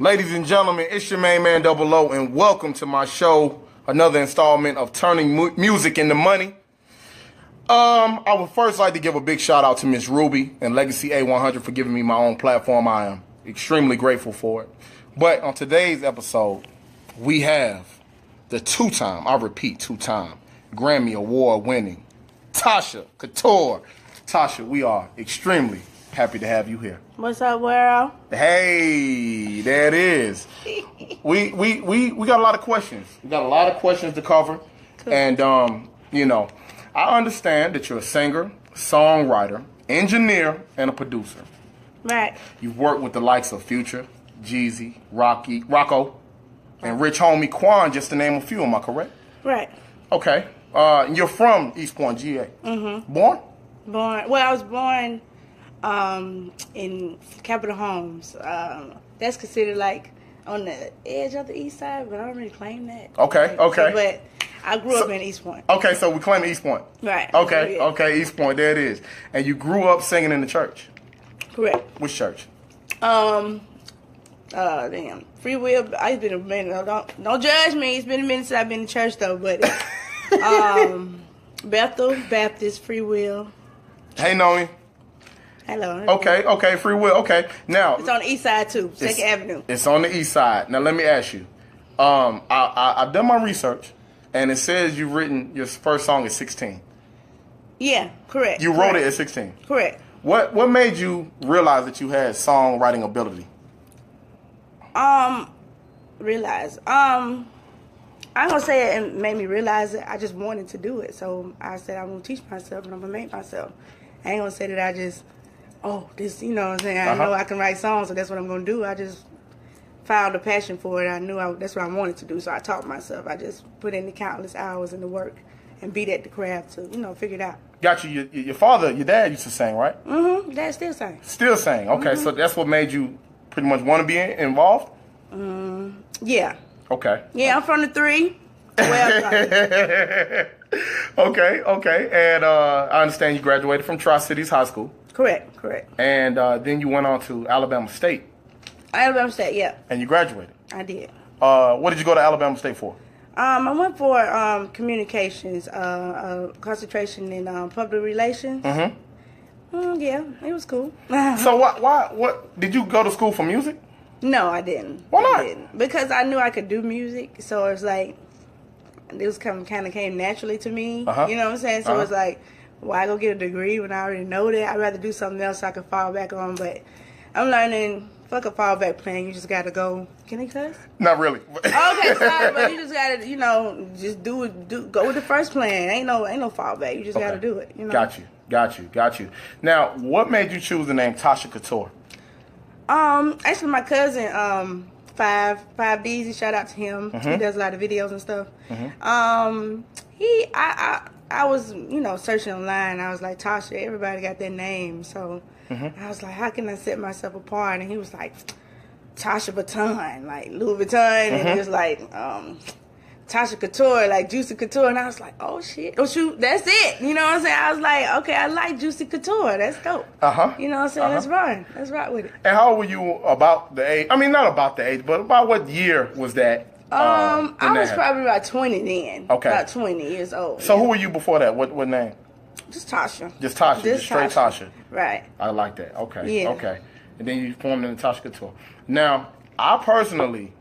Ladies and gentlemen, it's your main man Double O, and welcome to my show, another installment of Turning Music into Money. I would first like to give a big shout out to Miss Ruby and Legacy A100 for giving me my own platform. I am extremely grateful for it. But on today's episode, we have the two-time Grammy Award winning Tasha Catour. Tasha, we are extremely happy to have you here. What's up, world? Hey, there it is. We got a lot of questions. We got a lot of questions to cover. Cool. And I understand that you're a singer, songwriter, engineer, and a producer. Right. You've worked with the likes of Future, Jeezy, Rocco, and Rich Homie Quan, just to name a few. Am I correct? Right. Okay. You're from East Point, GA. Mm-hmm. Born? Well, I was born in Capitol Homes. That's considered like on the edge of the east side, but I don't really claim that. Okay. But I grew up in East Point. Okay, so we claim East Point. Right. Okay, East Point, there it is. And you grew up singing in the church? Correct. Which church? Free Will. It's been a minute. Don't judge me. It's been a minute since I've been in church though, but Bethel Baptist Free Will. Hey, Noe. Hello. Okay, Free Will. Okay, now it's on the east side too, Second Avenue. It's on the east side. Now let me ask you. I've done my research, and it says you've written your first song at 16. Yeah, correct. You wrote it at 16. Correct. What made you realize that you had songwriting ability? Realize. I'm gonna say it made me realize it. I just wanted to do it, so I said I'm gonna teach myself and I'm gonna make myself. I ain't gonna say that I just, this, you know what I'm saying? I know I can write songs, so that's what I'm gonna do. I just found a passion for it. I knew that's what I wanted to do, so I taught myself. I just put in the countless hours in the work and beat at the craft to, figure it out. Got you. Your father, your dad used to sing, right? Mm-hmm. Dad still sing. Still sing. Okay, so that's what made you pretty much want to be involved? Yeah. Okay. Yeah, I'm from the 3. Well, Okay. And I understand you graduated from Tri-Cities High School. Correct. And then you went on to Alabama State. Alabama State, yeah. And you graduated. I did. What did you go to Alabama State for? I went for communications, concentration in public relations. Mm-hmm. Yeah, it was cool. So what did you go to school for music? No, I didn't. Why not? I didn't. Because I knew I could do music, so it's like this kind of came naturally to me. You know what I'm saying? So it's like, why go get a degree when I already know that? I'd rather do something else so I could fall back on. But I'm learning. Fuck a fallback plan. You just gotta go. Can they cuss? Not really. Okay, sorry, but you just gotta, just go with the first plan. Ain't no fallback. You just gotta do it. Got you. Now, what made you choose the name Tasha Catour? Actually, my cousin, Five D's. Shout out to him. He does a lot of videos and stuff. I was, searching online. I was like, Tasha, everybody got their name, so. I was like, how can I set myself apart? And he was like, Tasha Baton, like Louis Vuitton. And he was like, Tasha Catour, like Juicy Couture. And I was like, oh, shit. Oh, shoot, that's it. You know what I'm saying? I was like, okay, I like Juicy Couture. That's dope. You know what I'm saying? Let's run. Let's rock with it. And how old were you about the age? I mean, not about the age, but about what year was that? I was probably about 20 then. Okay. About 20 years old. So who were you before that? What name? Just Tasha. Just straight Tasha. Right. I like that. Okay. Yeah. Okay. And then you formed in the Tasha Catour. Now, I personally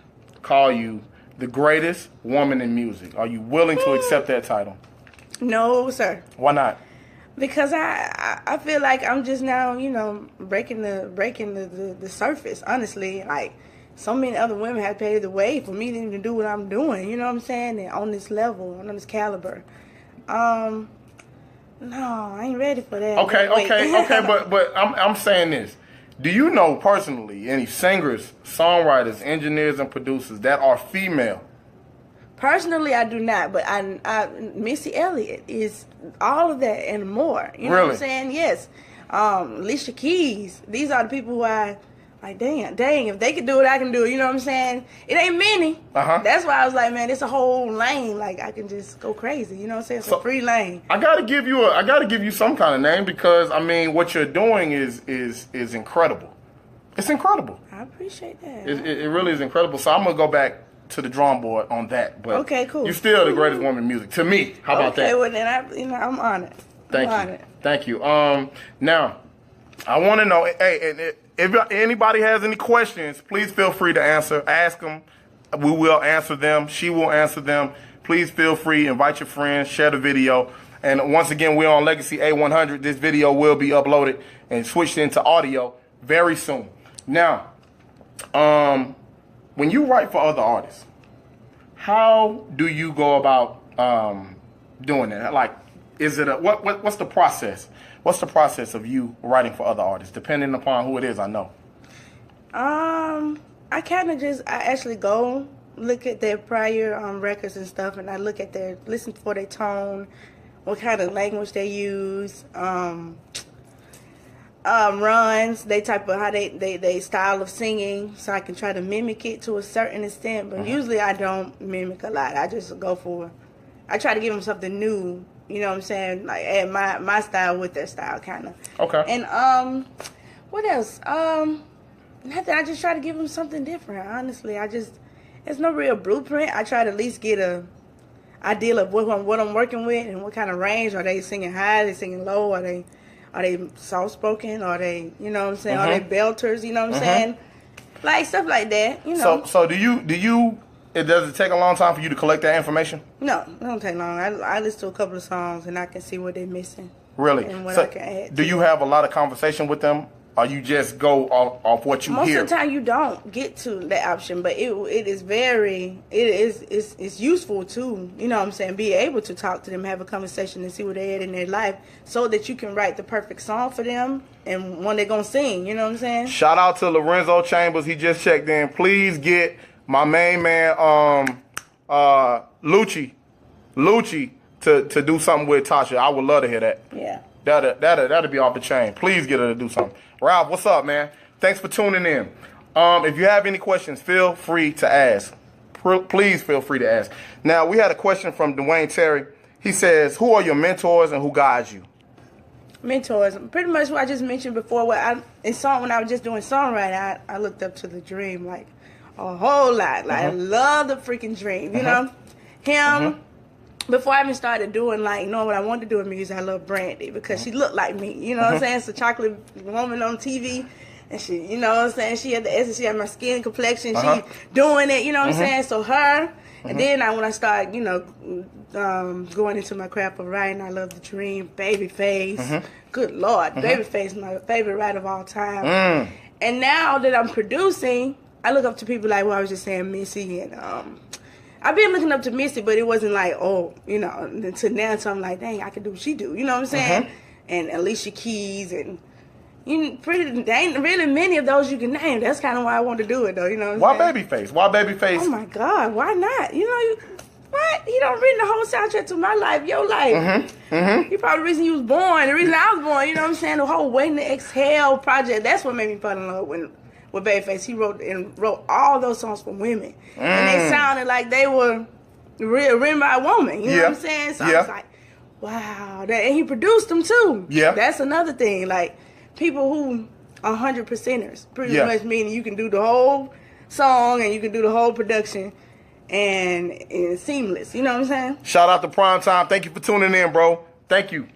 call you the greatest woman in music. Are you willing to accept that title? No, sir. Why not? Because I feel like I'm just now, breaking the surface, honestly. Like, so many other women have paved the way for me to even do what I'm doing, you know what I'm saying? And on this level, on this caliber. No, I ain't ready for that. Okay, but I'm saying this. Do you know personally any singers, songwriters, engineers, and producers that are female? Personally, I do not, but I Missy Elliott is all of that and more. You know what I'm saying? Yes. Alicia Keys. These are the people who I like. Dang, if they could do it, I can do it. You know what I'm saying? It ain't many. That's why I was like, man, it's a whole lane. Like I can just go crazy. You know what I'm saying? It's a free lane. I gotta give you some kind of name because I mean, what you're doing is incredible. It's incredible. I appreciate that. It really is incredible. So I'm gonna go back to the drawing board on that. But okay, cool. You're still the greatest woman in music to me. How about that? Okay, well then I'm honored. Thank you. Now I want to know. Hey, if anybody has any questions, please feel free to answer. Ask them. We will answer them. She will answer them. Please feel free. Invite your friends. Share the video. And once again, we're on Legacy A100. This video will be uploaded and switched into audio very soon. Now, when you write for other artists, how do you go about doing that? Like, is it what's the process? What's the process of you writing for other artists, depending upon who it is? I know. I actually go look at their prior records and stuff, and I look at listen for their tone, what kind of language they use, runs, they type of how they style of singing, so I can try to mimic it to a certain extent. But usually I don't mimic a lot. I just I try to give them something new. You know what I'm saying? Like add my style with their style, kind of. Okay. And what else? Nothing. I just try to give them something different. Honestly, it's no real blueprint. I try to at least get a idea of what I'm working with and what kind of range. Are they singing high? Are they singing low? Are they soft spoken? Are they, you know what I'm saying? Are they belters? You know what I'm saying? Like stuff like that. You know. So do you? Does it take a long time for you to collect that information? No, it don't take long. I listen to a couple of songs and I can see what they're missing. Really? And what I can add. Do you have a lot of conversation with them? Or you just go off what you hear? Most of the time you don't get to that option, but it's useful to, you know what I'm saying, be able to talk to them, have a conversation and see where they're at in their life so that you can write the perfect song for them and one they're going to sing, you know what I'm saying? Shout out to Lorenzo Chambers. He just checked in. Please get my main man, Lucci to do something with Tasha. I would love to hear that. Yeah. That'll be off the chain. Please get her to do something. Ralph, what's up, man? Thanks for tuning in. If you have any questions, feel free to ask. Please feel free to ask. Now, we had a question from Dwayne Terry. He says, who are your mentors and who guides you? Mentors, pretty much what I just mentioned before. When I was just doing songwriting, I looked up to the Dream like a whole lot. Like I love the freaking Dream, you know? Him. Before I even started doing, knowing what I wanted to do in music, I love Brandy because she looked like me. You know what I'm saying? It's a chocolate woman on TV. And she, you know what I'm saying? She had the essence. She had my skin complexion. She doing it, you know what I'm saying? So her. And then when I started, going into my craft of writing, I love the Dream, Babyface. Good Lord. Babyface is my favorite writer of all time. And now that I'm producing, I look up to people like, I was just saying, Missy and... I've been looking up to Missy, but it wasn't like, until now, so I'm like, dang, I can do what she do. You know what I'm saying? And Alicia Keys and there ain't really many of those you can name. That's kind of why I want to do it, though. You know what I'm saying? Babyface? Why Babyface? Oh, my God. Why not? What? You don't read the whole soundtrack to my life, your life. You probably the reason you was born, the reason I was born. You know what I'm saying? The whole Waiting to Exhale project. That's what made me fall in love with Babyface. He wrote all those songs for women. And they sounded like they were written by a woman. You know what I'm saying? So I was like, wow. And he produced them too. Yeah. That's another thing. Like, people who are 100%ers. Pretty much meaning you can do the whole song and you can do the whole production and it's seamless. You know what I'm saying? Shout out to Primetime. Thank you for tuning in, bro. Thank you.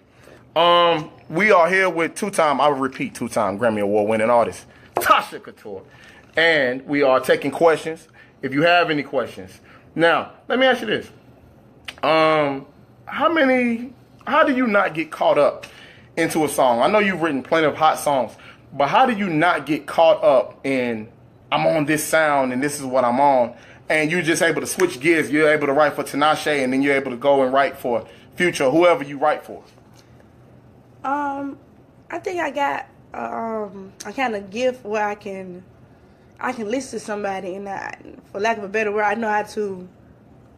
We are here with two-time Grammy Award winning artist, Tasha Catour. And we are taking questions. If you have any questions. Now, let me ask you this. How do you not get caught up into a song? I know you've written plenty of hot songs, but how do you not get caught up in, I'm on this sound and this is what I'm on, and you're just able to switch gears, you're able to write for Tinashe and then you're able to go and write for Future, whoever you write for? I think I got a kind of gift where I can listen to somebody and for lack of a better word, I know how to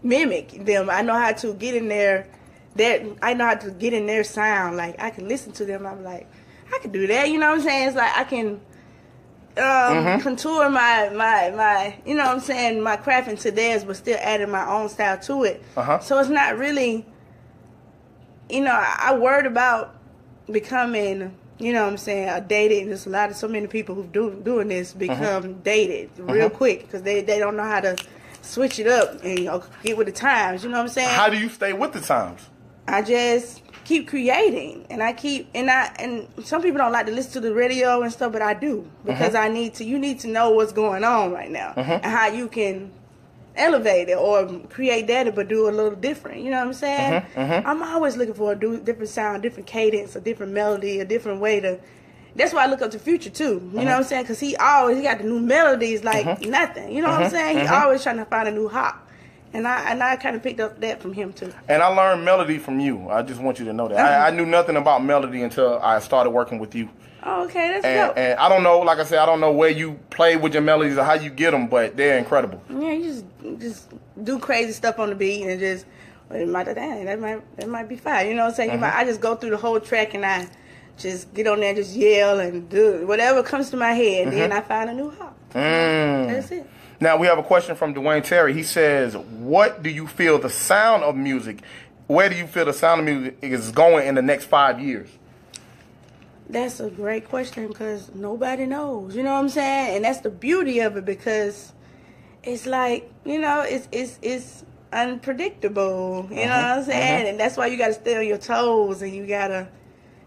mimic them. I know how to get in their sound. Like I can listen to them. I'm like, I can do that. You know what I'm saying? It's like I can contour my you know what I'm saying, my craft into theirs, but still adding my own style to it. So it's not really, I worried about becoming you know what I'm saying, are dated. And there's so many people who doing this become dated real quick because they don't know how to switch it up and get with the times. You know what I'm saying? How do you stay with the times? I just keep creating, and some people don't like to listen to the radio and stuff, but I do because you need to know what's going on right now and how you can elevate it or create that but do a little different. You know what I'm saying? I'm always looking for a different sound, different cadence, a different melody, a different way to. That's why I look up to Future too. You know what I'm saying? Because he got the new melodies like nothing. You know what I'm saying? He always trying to find a new hop. And I kind of picked up that from him too. And I learned melody from you. I just want you to know that. I knew nothing about melody until I started working with you. Oh, okay, that's dope. And I don't know, like I said, I don't know where you play with your melodies or how you get them, but they're incredible. Yeah, you just do crazy stuff on the beat and just, that might be fine. You know what I'm saying? I just go through the whole track and I just get on there and just yell and do whatever comes to my head. And then I find a new hop. That's it. Now, we have a question from Dwayne Terry. He says, what do you feel the sound of music, where do you feel the sound of music is going in the next 5 years? That's a great question because nobody knows. You know what I'm saying? And that's the beauty of it because it's like, it's unpredictable. You know what I'm saying? And that's why you got to stay on your toes and you got to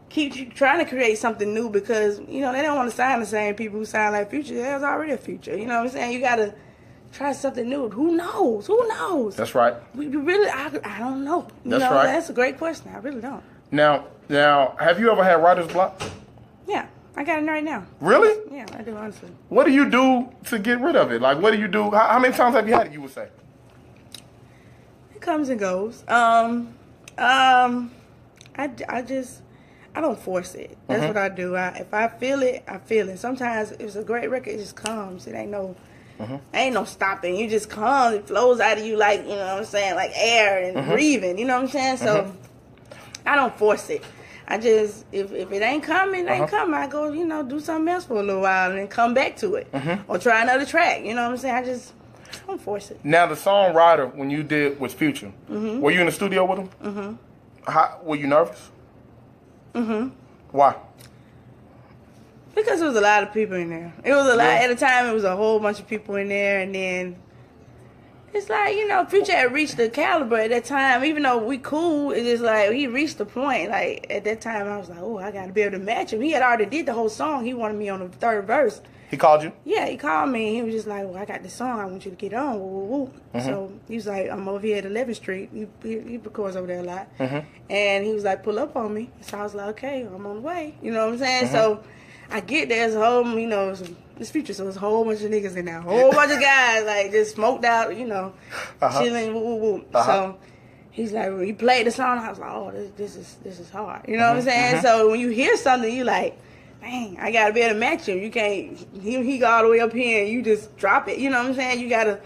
keep trying to create something new because, they don't want to sign the same people who sound like Future. There's already a Future. You know what I'm saying? You got to try something new. Who knows? Who knows? That's right. We really, I don't know. That's right. That's a great question. I really don't. Now, have you ever had writer's block? Yeah, I got it right now. Really? Yeah, I do, honestly. What do you do to get rid of it? Like, what do you do? How many times have you had it, you would say? It comes and goes. I don't force it. That's what I do. If I feel it, I feel it. Sometimes if it's a great record, it just comes. It ain't no stopping. You just come. It flows out of you like, you know what I'm saying, like air and breathing. You know what I'm saying? So I don't force it. I just, if it ain't coming, it ain't coming. I go, do something else for a little while and then come back to it. Or try another track. You know what I'm saying? I don't force it. Now, the songwriter, when you did with Future, were you in the studio with him? Were you nervous? Why? Because there was a lot of people in there. It was a lot. At the time, it was a whole bunch of people in there. And then it's like, Future had reached the caliber at that time. Even though we cool, it's just like he reached the point. Like, at that time, I was like, oh, I got to be able to match him. He had already did the whole song. He wanted me on the third verse. He called you? Yeah, he called me. And he was just like, well, I got this song. I want you to get on. Woo, woo, woo. So he was like, I'm over here at 11th Street. He records over there a lot. And he was like, pull up on me. So I was like, okay, I'm on the way. You know what I'm saying? So I get there. There's a whole, this Future. So there's a whole bunch of niggas in there. A whole bunch of guys, like, just smoked out, chilling, woo, woo, woo. So he's like, when he played the song, I was like, oh, this is hard. You know what I'm saying? So when you hear something, you like, dang, I gotta be able to match him. You can't, he go all the way up here and you just drop it. You know what I'm saying? You gotta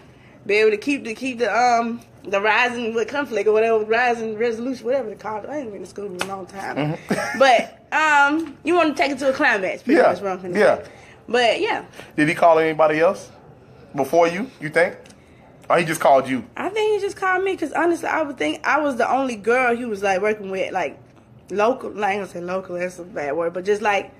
be able to keep the rising with conflict or whatever, rising resolution, whatever they call it. I ain't been to school in a long time. But you want to take it to a climax, pretty much what I'm finna say. But yeah. Did he call anybody else before you think? Or he just called you? I think he just called me because honestly, I would think I was the only girl he was like working with, like local. I ain't gonna say local, that's a bad word, but just like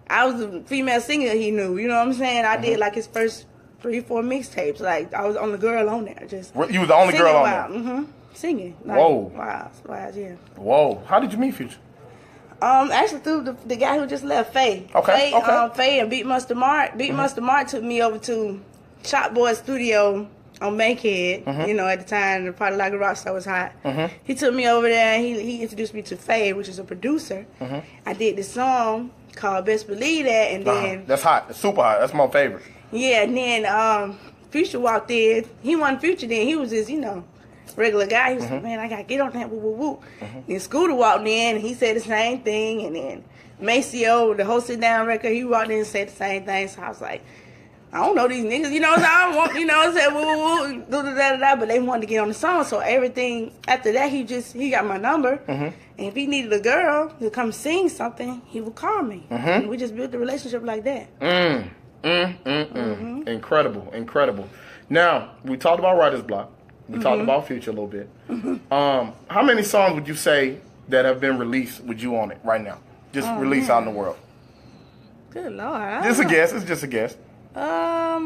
I was the female singer he knew. You know what I'm saying? I did like his first 3-4 mixtapes. Like I was the only girl on there. Just you was the only girl on there. Singing. Like, whoa. Wow, yeah. Whoa. How did you meet Future? Actually through the guy who just left, Faye. Okay. Faye and Beat Mustard Mart. Beat Mustard Mart took me over to Shop Boy Studio on Bankhead. At the time the Party Like a Rockstar was hot. He took me over there and he introduced me to Faye, which is a producer. I did this song called Best Believe That, and then that's hot. It's super hot. That's my favorite. Yeah, and then Future walked in. He wasn't Future then. He was just, regular guy. He was like, man, I gotta get on that, woo, woo, woo. Then Scooter walked in, and he said the same thing, and then Maceo, the whole sit down record, he walked in and said the same thing. So I was like, I don't know these niggas, so I don't want, I said woo, woo, woo, da, but they wanted to get on the song. So everything after that, he got my number, and if he needed a girl to come sing something, he would call me, and we just built the relationship like that. Incredible. Now, we talked about writer's block. We talked about Future a little bit. How many songs would you say that have been released with you on it right now? Just released out in the world. Good Lord. I Just a don't know. guess. It's just a guess. A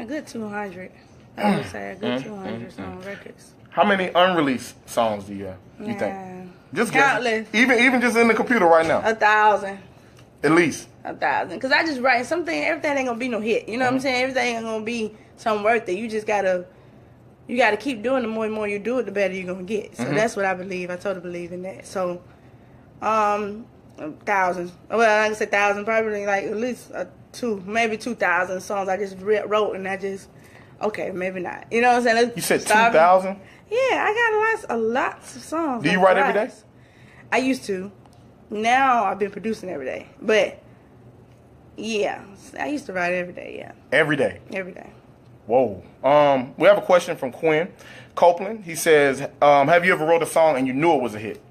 good 200. I would say a good 200 song records. How many unreleased songs do you have? You think? Just guess. Countless. Even just in the computer right now. 1,000. At least. 1,000. Cause I just write something. Everything ain't gonna be no hit. You know what I'm saying? Everything ain't gonna be something worth it. You just gotta keep doing. The more and more you do it, the better you're gonna get. So that's what I believe. I totally believe in that. So, 1,000. Well, I can say 1,000. Probably like at least maybe 2,000 songs I just wrote, and I just okay, maybe not. You know what I'm saying? You said 2,000? Yeah, I got lots of songs. Do you write every day? I used to. Now I've been producing every day. But yeah, I used to write every day. Yeah. Every day. Every day. Whoa. We have a question from Quinn Copeland. He says, "Have you ever wrote a song and you knew it was a hit?"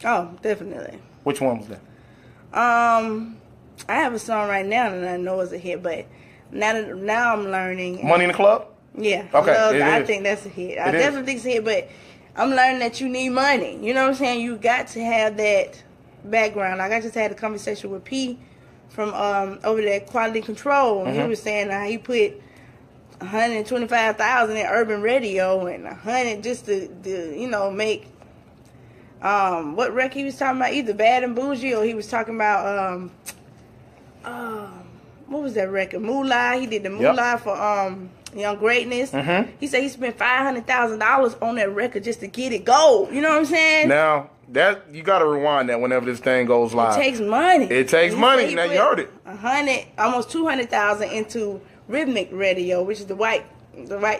Oh, definitely. Which one was that? I have a song right now that I know is a hit, but now I'm learning. Money in the Club? Yeah. Okay. I think that's a hit. I definitely think it's a hit, but I'm learning that you need money. You know what I'm saying? You got to have that background. Like I just had a conversation with P from over there at Quality Control, and he was saying how he put 125,000 in urban radio and 100 just to make what record he was talking about, either Bad and Bougie, or he was talking about what was that record? Moolah. He did the Moolah for Young Greatness. He said he spent $500,000 on that record just to get it gold. You know what I'm saying? Now that you got to rewind that whenever this thing goes live. It takes money. It takes money. Now you heard it. Almost 200,000 into rhythmic radio, which is the right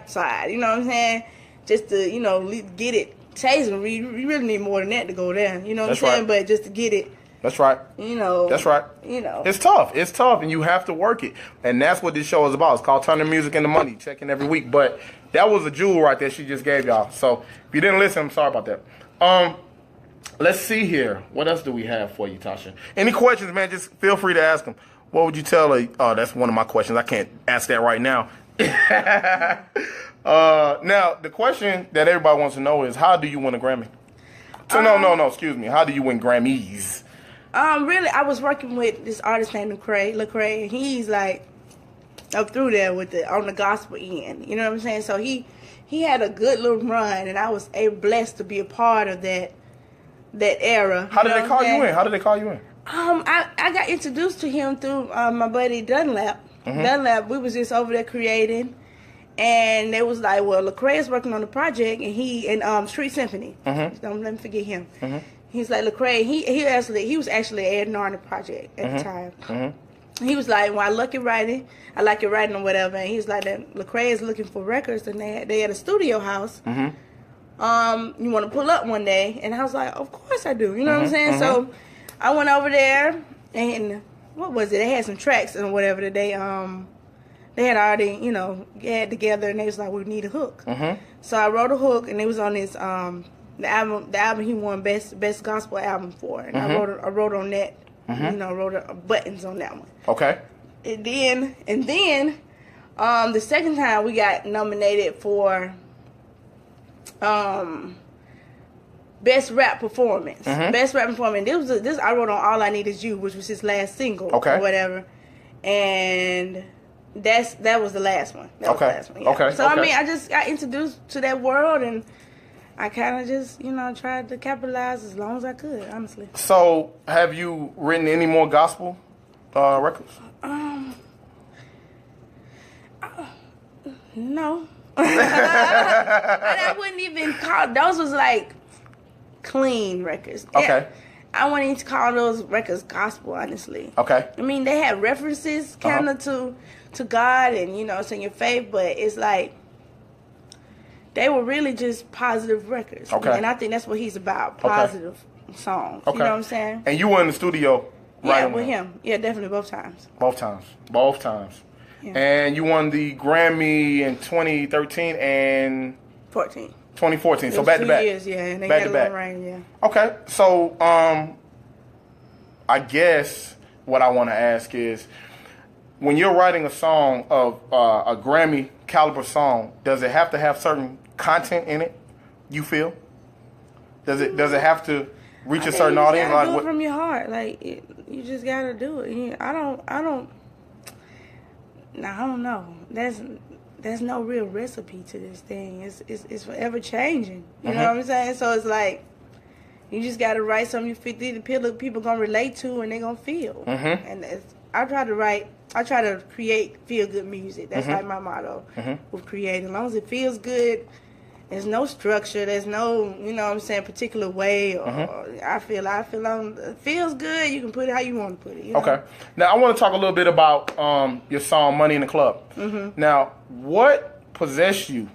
side. You know what I'm saying? Just to get it. Chasing, we really need more than that to go there. You know what I'm saying? Right. But just to get it. That's right. That's right. It's tough. It's tough, and you have to work it. And that's what this show is about. It's called Turning Music into Money. Checking every week. But that was a jewel right there she just gave y'all. So if you didn't listen, I'm sorry about that. Let's see here. What else do we have for you, Tasha? Any questions, man? Just feel free to ask them. What would you tell her? Oh, that's one of my questions. I can't ask that right now. Now, the question that everybody wants to know is, how do you win a Grammy? So, no, excuse me. How do you win Grammys? Really, I was working with this artist named Lecrae, and he's like up through there on the gospel end. You know what I'm saying? So he had a good little run, and I was blessed to be a part of that era. How did they call you in? I got introduced to him through my buddy Dunlap. Dunlap, we was just over there creating, and they was like, well, Lecrae is working on the project, and Street Symphony. Don't let me forget him. He's like, Lecrae, he was actually A&R on the project at the time. He was like, well, I like your writing or whatever, and he's like, Lecrae is looking for records, and they had a studio house. You want to pull up one day? And I was like, of course I do. You know what I'm saying? So I went over there, and what was it? They had some tracks and whatever that they had already, had together, and they was like, we need a hook. So I wrote a hook, and it was on this the album he won best gospel album for, and I wrote on that, wrote buttons on that one. Okay. And then the second time we got nominated for best rap performance. Best rap performance. This I wrote on All I Need Is You, which was his last single or whatever, and that was the last one. That was the last one. Yeah. Okay. So I mean, I just got introduced to that world, and I kind of just tried to capitalize as long as I could, honestly. So have you written any more gospel records? No. I wouldn't even call those was like clean records. Okay. I wouldn't even call those records gospel, honestly. Okay. I mean, they had references kind of to God and to your faith, but it's like they were really just positive records. Okay. And I think that's what he's about, positive songs. Okay. You know what I'm saying? And you were in the studio writing with him. Yeah, definitely both times. Both times. Yeah. And you won the Grammy in 2013 and 2014. So back to back. 2 years, yeah. And they back got to back. Rain, yeah. Okay. So I guess what I want to ask is, when you're writing a song of a Grammy caliber song, does it have to have certain content in it? You feel? Does it have to? reach a certain audience? Like, Like do what? it from your heart. Like you just gotta do it. I don't. Nah, I don't know. There's no real recipe to this thing. It's forever changing. You know what I'm saying? So it's like you just gotta write something you feel people gonna relate to and they gonna feel. And I try to create feel good music. That's like my motto with creating. As long as it feels good, there's no structure. There's no, you know what I'm saying, particular way. Or I feel it feels good. You can put it how you want to put it. You know? Okay. Now I want to talk a little bit about your song "Money in the Club." Now, what possessed you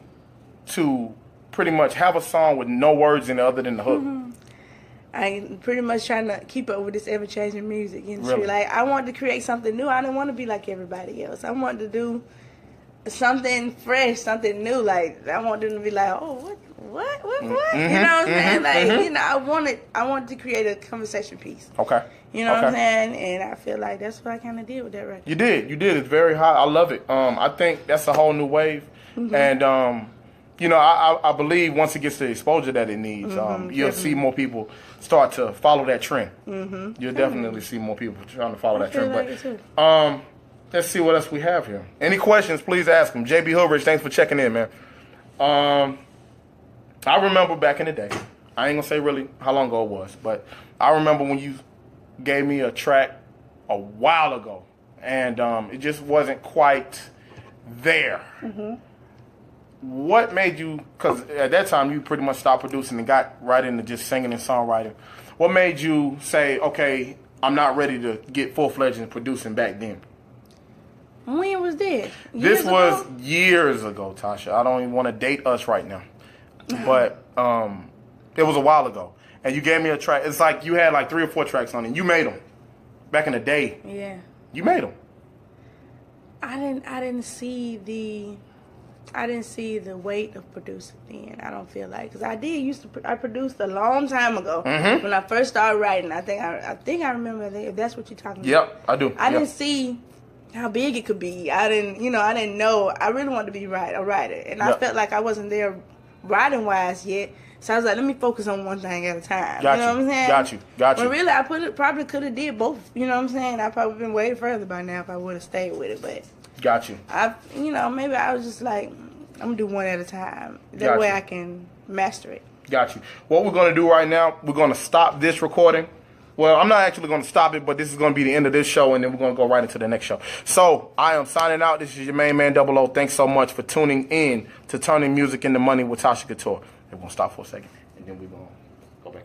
to pretty much have a song with no words in it other than the hook? I pretty much trying to keep up with this ever-changing music industry. Really? Like, I wanted to create something new. I didn't want to be like everybody else. I wanted to do something fresh, something new. Like, I wanted them to be like, oh, what? You know what I'm saying? Like, you know, I wanted to create a conversation piece. Okay. You know what I'm saying? And I feel like that's what I kind of did with that record. You did. It's very hot. I love it. I think that's a whole new wave. And, you know, I believe once it gets the exposure that it needs, you'll see more people start to follow that trend. You'll definitely see more people trying to follow that trend. But let's see what else we have here. Any questions, please ask them. JB Hoodrich, thanks for checking in, man. I remember back in the day, I ain't going to say really how long ago it was, but I remember when you gave me a track a while ago, and it just wasn't quite there. What made you, because at that time you pretty much stopped producing and got right into just singing and songwriting. What made you say, okay, I'm not ready to get full-fledged in producing back then? When was this? This was years ago, Tasha. I don't even want to date us right now. But it was a while ago. And you gave me a track. It's like you had like 3 or 4 tracks on it. You made them. Back in the day. Yeah. You made them. I didn't see the weight of producing then. I don't feel like, because I produced a long time ago when I first started writing. I think I remember if that's what you're talking about. Yep, I do. I didn't see how big it could be. I didn't know. I really wanted to be a writer, and I felt like I wasn't there writing wise yet. So I was like, let me focus on one thing at a time. Got you know what I'm saying? Got you. But really, I probably could have did both. You know what I'm saying? I probably been way further by now if I would have stayed with it. But got you. Maybe I was just like, I'm gonna do one at a time. That way I can master it. Got you. What we're gonna do right now, we're gonna stop this recording. Well, I'm not actually gonna stop it, but this is gonna be the end of this show, and then we're gonna go right into the next show. So I am signing out. This is your main man, Double O. Thanks so much for tuning in to Turning Music into Money with Tasha Catour. We're gonna stop for a second, and then we're gonna go back.